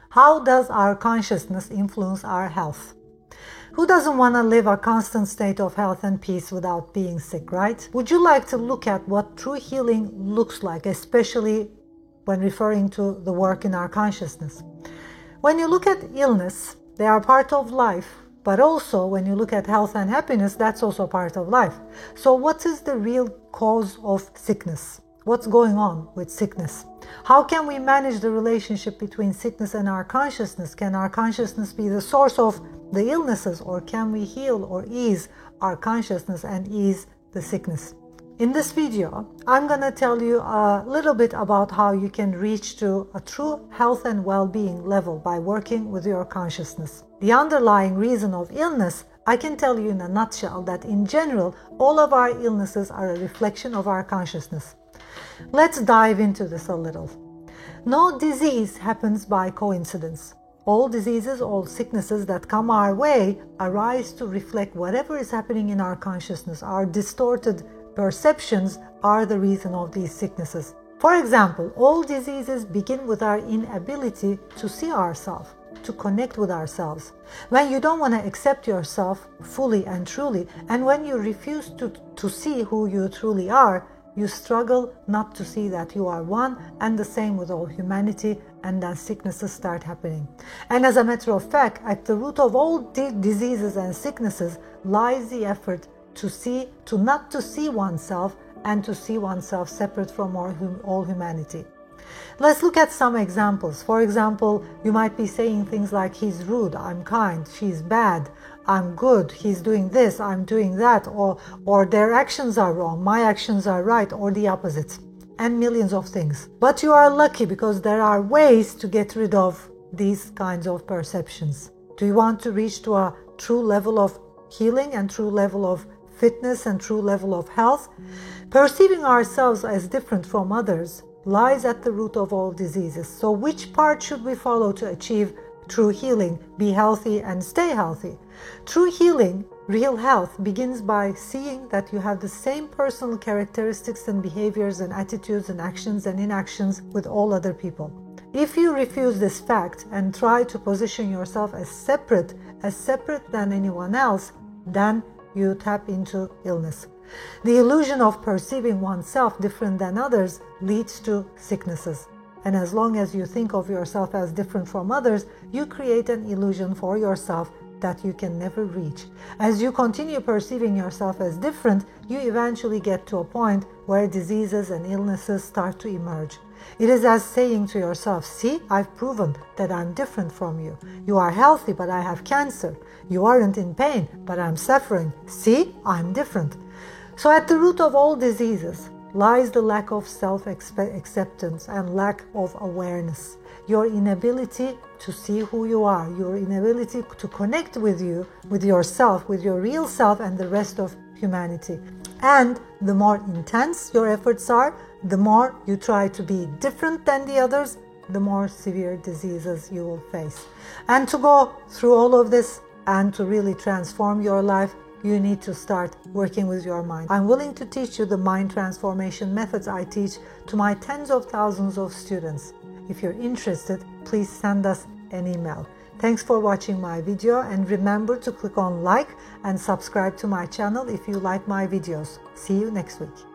How does our consciousness influence our health? Who doesn't want to live a constant state of health and peace without being sick, right? Would you like to look at what true healing looks like, especially when referring to the work in our consciousness? When you look at illness, they are part of life, but also when you look at health and happiness, that's also part of life. So what is the real cause of sickness? What's going on with sickness? How can we manage the relationship between sickness and our consciousness? Can our consciousness be the source of the illnesses, or can we heal or ease our consciousness and ease the sickness? In this video, I'm going to tell you a little bit about how you can reach to a true health and well-being level by working with your consciousness. The underlying reason of illness, I can tell you in a nutshell that in general, all of our illnesses are a reflection of our consciousness. Let's dive into this a little. No disease happens by coincidence. All diseases, all sicknesses that come our way arise to reflect whatever is happening in our consciousness. Our distorted perceptions are the reason of these sicknesses. For example, all diseases begin with our inability to see ourselves, to connect with ourselves. When you don't want to accept yourself fully and truly, and when you refuse to see who you truly are, you struggle not to see that you are one and the same with all humanity, and then sicknesses start happening. And as a matter of fact, at the root of all diseases and sicknesses lies the effort to not to see oneself and to see oneself separate from all humanity. Let's look at some examples. For example, you might be saying things like, he's rude, I'm kind, she's bad, I'm good, he's doing this, I'm doing that, or their actions are wrong, my actions are right, or the opposite, and millions of things. But you are lucky because there are ways to get rid of these kinds of perceptions. Do you want to reach to a true level of healing and true level of fitness and true level of health? Perceiving ourselves as different from others lies at the root of all diseases. So which part should we follow to achieve true healing, be healthy and stay healthy? True healing, real health, begins by seeing that you have the same personal characteristics and behaviors and attitudes and actions and inactions with all other people. If you refuse this fact and try to position yourself as separate than anyone else, then you tap into illness. The illusion of perceiving oneself different than others leads to sicknesses. And as long as you think of yourself as different from others, you create an illusion for yourself that you can never reach. As you continue perceiving yourself as different, you eventually get to a point where diseases and illnesses start to emerge. It is as saying to yourself, see, I've proven that I'm different from you. You are healthy, but I have cancer. You aren't in pain, but I'm suffering. See, I'm different. So at the root of all diseases lies the lack of self-acceptance and lack of awareness. Your inability to see who you are, your inability to connect with you, with yourself, with your real self and the rest of humanity. And the more intense your efforts are, the more you try to be different than the others, the more severe diseases you will face. And to go through all of this and to really transform your life, you need to start working with your mind. I'm willing to teach you the mind transformation methods I teach to my tens of thousands of students. If you're interested, please send us an email. Thanks for watching my video, and remember to click on like and subscribe to my channel if you like my videos. See you next week.